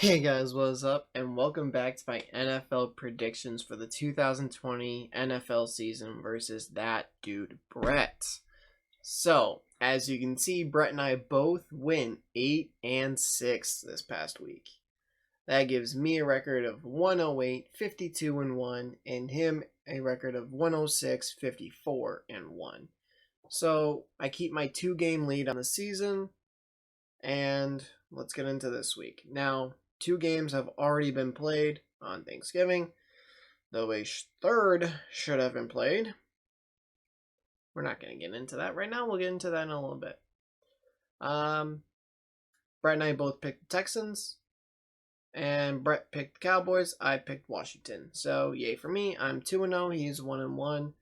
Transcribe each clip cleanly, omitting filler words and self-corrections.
Hey guys, what is up? And welcome back to my NFL predictions for the 2020 NFL season versus that dude Brett. So, as you can see, Brett and I both win 8 and 6 this past week. That gives me a record of 108, 52 and 1, and him a record of 106, 54 and 1. So, I keep my 2-game lead on the season, and let's get into this week. Now, 2 games have already been played on Thanksgiving, though a third should have been played. We're not going to get into that right now. We'll get into that in a little bit. Brett and I both picked the Texans, and Brett picked the Cowboys. I picked Washington. So, yay for me. I'm 2-0. He's 1-1.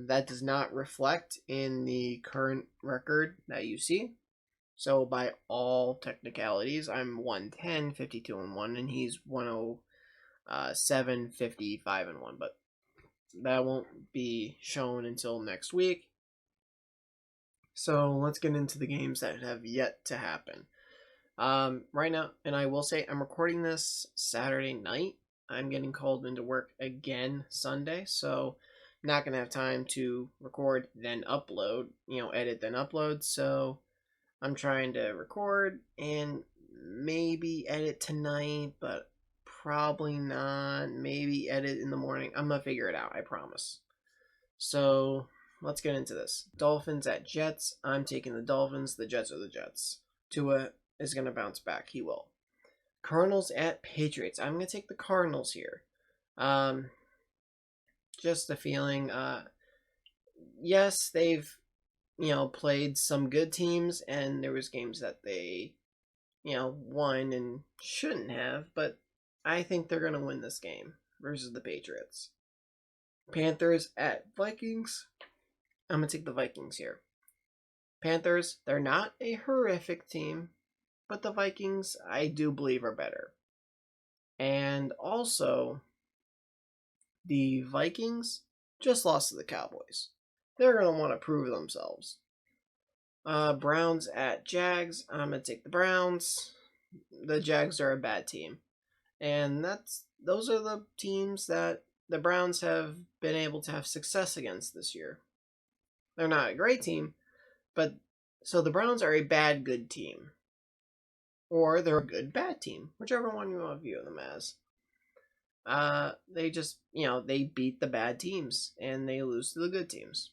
That does not reflect in the current record that you see. So by all technicalities, I'm 110, 52 and 1, and he's 107, 55 and 1. But that won't be shown until next week. So let's get into the games that have yet to happen. Right now, and I will say I'm recording this Saturday night. I'm getting called into work again Sunday, so I'm not going to have time to record, then upload, edit, then upload. So I'm trying to record and maybe edit tonight, but probably not. Maybe edit in the morning. I'm going to figure it out, I promise. So let's get into this. Dolphins at Jets. I'm taking the Dolphins. The Jets are the Jets. Tua is going to bounce back. He will. Cardinals at Patriots. I'm going to take the Cardinals here. Just a feeling. Yes, they've played some good teams, and there was games that they, won and shouldn't have, but I think they're going to win this game versus the Patriots. Panthers at Vikings. I'm going to take the Vikings here. Panthers, they're not a horrific team, but the Vikings, I do believe, are better. And also, the Vikings just lost to the Cowboys. They're going to want to prove themselves. Browns at Jags. I'm going to take the Browns. The Jags are a bad team. And those are the teams that the Browns have been able to have success against this year. They're not a great team, but so the Browns are a bad good team. Or they're a good bad team, whichever one you want to view them as. They just, they beat the bad teams and they lose to the good teams.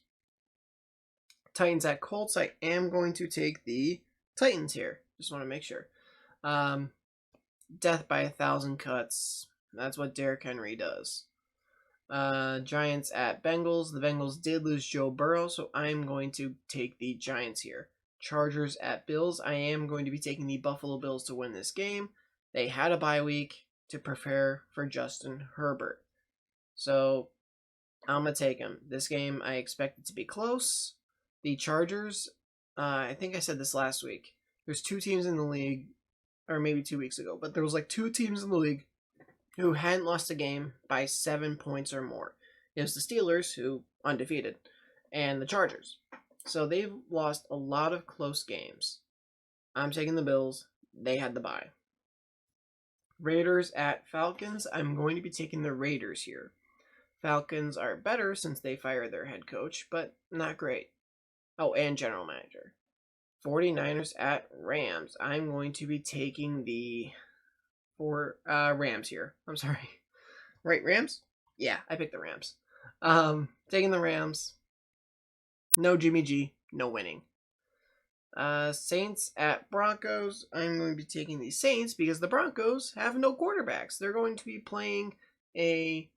Titans at Colts. I am going to take the Titans here. Just want to make sure. Death by 1,000 cuts. That's what Derrick Henry does. Giants at Bengals. The Bengals did lose Joe Burrow, so I'm going to take the Giants here. Chargers at Bills. I am going to be taking the Buffalo Bills to win this game. They had a bye week to prepare for Justin Herbert. So I'm going to take him. This game, I expect it to be close. The Chargers, I think I said this last week. There's 2 teams in the league, or maybe 2 weeks ago, but there was 2 teams in the league who hadn't lost a game by 7 points or more. It was the Steelers, who undefeated, and the Chargers. So they've lost a lot of close games. I'm taking the Bills. They had the bye. Raiders at Falcons. I'm going to be taking the Raiders here. Falcons are better since they fired their head coach, but not great. Oh, and general manager. 49ers at Rams. I'm going to be taking the Rams here. I'm sorry. Right, Rams? Yeah, I picked the Rams. Taking the Rams. No Jimmy G. No winning. Saints at Broncos. I'm going to be taking the Saints because the Broncos have no quarterbacks. They're going to be playing a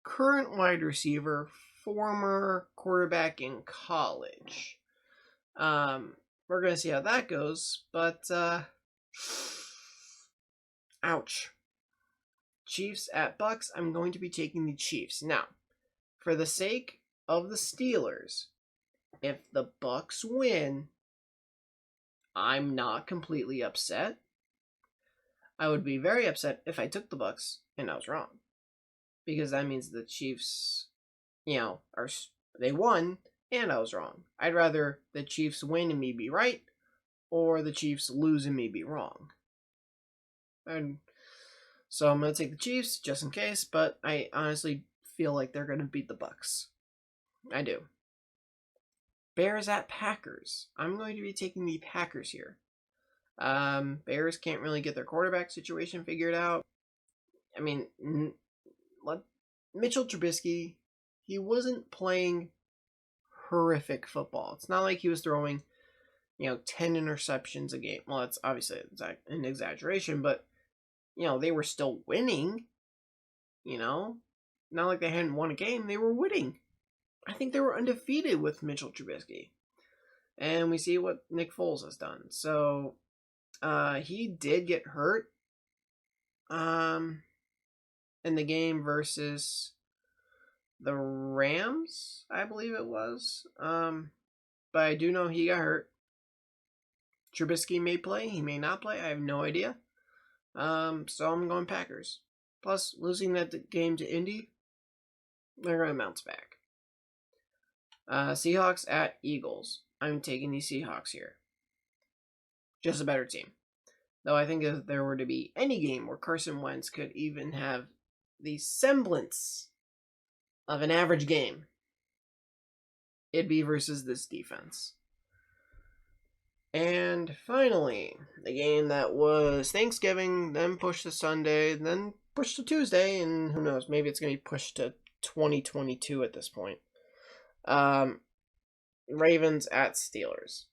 current wide receiver, former quarterback in college. We're going to see how that goes, but ouch. Chiefs at Bucks. I'm going to be taking the Chiefs. Now, for the sake of the Steelers, if the Bucks win, I'm not completely upset. I would be very upset if I took the Bucks and I was wrong, because that means the Chiefs, they won and I was wrong. I'd rather the Chiefs win and me be right, or the Chiefs lose and me be wrong. And so I'm going to take the Chiefs just in case, but I honestly feel like they're going to beat the Bucks. I do. Bears at Packers. I'm going to be taking the Packers here. Bears can't really get their quarterback situation figured out. I mean, Mitchell Trubisky, he wasn't playing horrific football. It's not like he was throwing, 10 interceptions a game. Well, that's obviously an exaggeration, but, they were still winning, Not like they hadn't won a game, they were winning. I think they were undefeated with Mitchell Trubisky. And we see what Nick Foles has done. So, he did get hurt in the game versus the Rams, I believe it was. But I do know he got hurt. Trubisky may play, he may not play. I have no idea. So I'm going Packers. Plus, losing that game to Indy, they're going to bounce back. Seahawks at Eagles. I'm taking the Seahawks here. Just a better team. Though I think if there were to be any game where Carson Wentz could even have the semblance of an average game, it'd be versus this defense. And finally, the game that was Thanksgiving, then pushed to Sunday, then pushed to Tuesday, and who knows, maybe it's going to be pushed to 2022 at this point. Ravens at Steelers.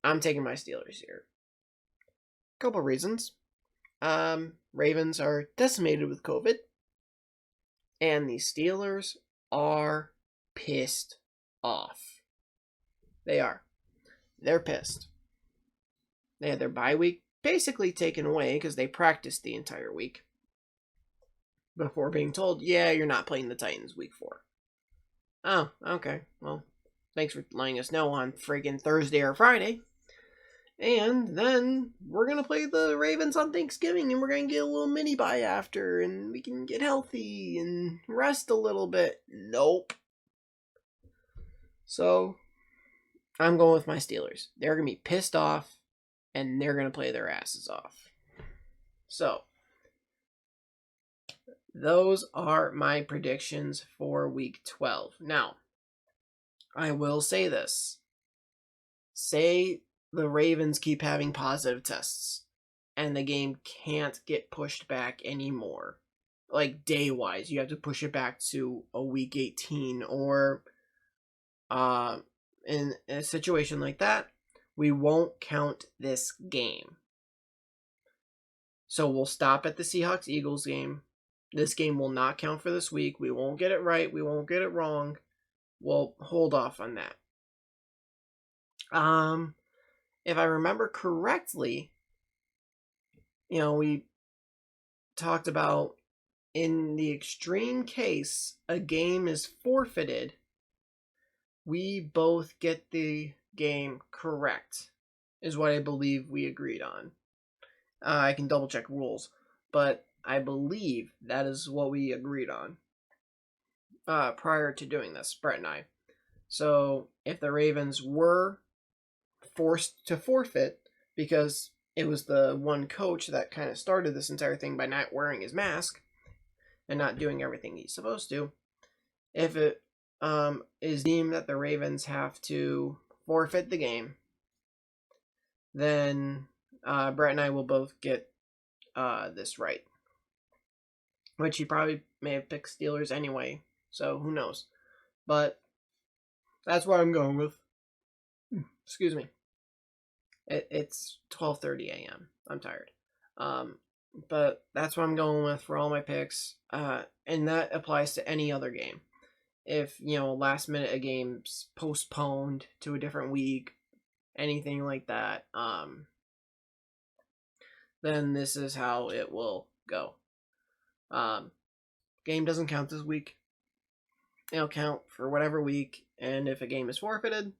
I'm taking my Steelers here. Couple reasons. Ravens are decimated with COVID, and the Steelers are pissed off. They are. They're pissed. They had their bye week basically taken away because they practiced the entire week before being told, yeah, you're not playing the Titans week 4. Oh, okay. Well, thanks for letting us know on friggin' Thursday or Friday. And then we're going to play the Ravens on Thanksgiving, and we're going to get a little mini bye after, and we can get healthy and rest a little bit. Nope. So, I'm going with my Steelers. They're going to be pissed off, and they're going to play their asses off. So, those are my predictions for Week 12. Now, I will say this. Say the Ravens keep having positive tests, and the game can't get pushed back anymore. Like, day-wise, you have to push it back to a Week 18, or in a situation like that, we won't count this game. So we'll stop at the Seahawks-Eagles game. This game will not count for this week. We won't get it right. We won't get it wrong. We'll hold off on that. If I remember correctly, we talked about in the extreme case a game is forfeited, we both get the game correct, is what I believe we agreed on. I can double check rules, but I believe that is what we agreed on prior to doing this, Brett and I. So if the Ravens were forced to forfeit because it was the one coach that kind of started this entire thing by not wearing his mask and not doing everything he's supposed to, if it is deemed that the Ravens have to forfeit the game, then Brett and I will both get this right. Which he probably may have picked Steelers anyway, so who knows. But that's what I'm going with. Excuse me. It's 12:30 a.m. I'm tired. But that's what I'm going with for all my picks. And that applies to any other game. If, last minute a game's postponed to a different week, anything like that, then this is how it will go. Game doesn't count this week. It'll count for whatever week, and if a game is forfeited,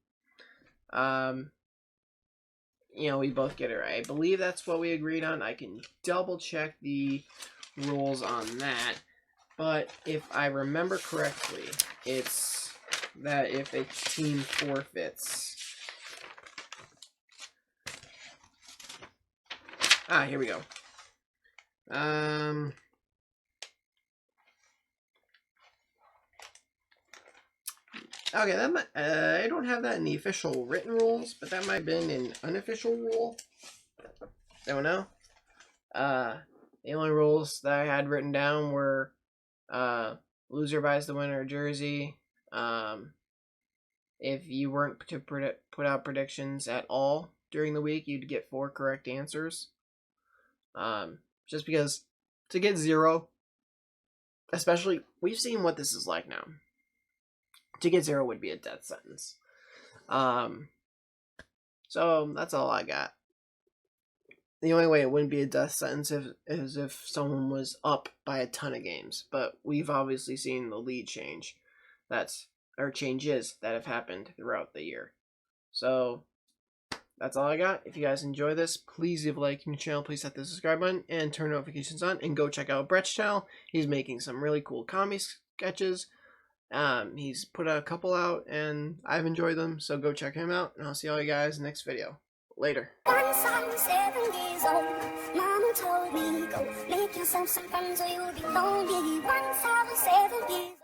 we both get it right. I believe that's what we agreed on. I can double check the rules on that, but if I remember correctly, it's that if a team forfeits... here we go. Okay, that might, I don't have that in the official written rules, but that might have been an unofficial rule. Don't know. The only rules that I had written down were loser buys the winner jersey. If you weren't to put out predictions at all during the week, you'd get 4 correct answers. Just because to get 0, especially, we've seen what this is like now. To get 0 would be a death sentence. So that's all I got. The only way it wouldn't be a death sentence is if someone was up by a ton of games. But we've obviously seen the lead change. Changes that have happened throughout the year. So that's all I got. If you guys enjoy this, please leave a like on the channel. Please hit the subscribe button and turn notifications on. And go check out Brett's channel. He's making some really cool comedy sketches. He's put a couple out, and I've enjoyed them. So go check him out. And I'll see all you guys next video. Later. Once I was 7 years old, Mama told me, go make yourself some friends or you'll be lonely. Once I was 7 years old.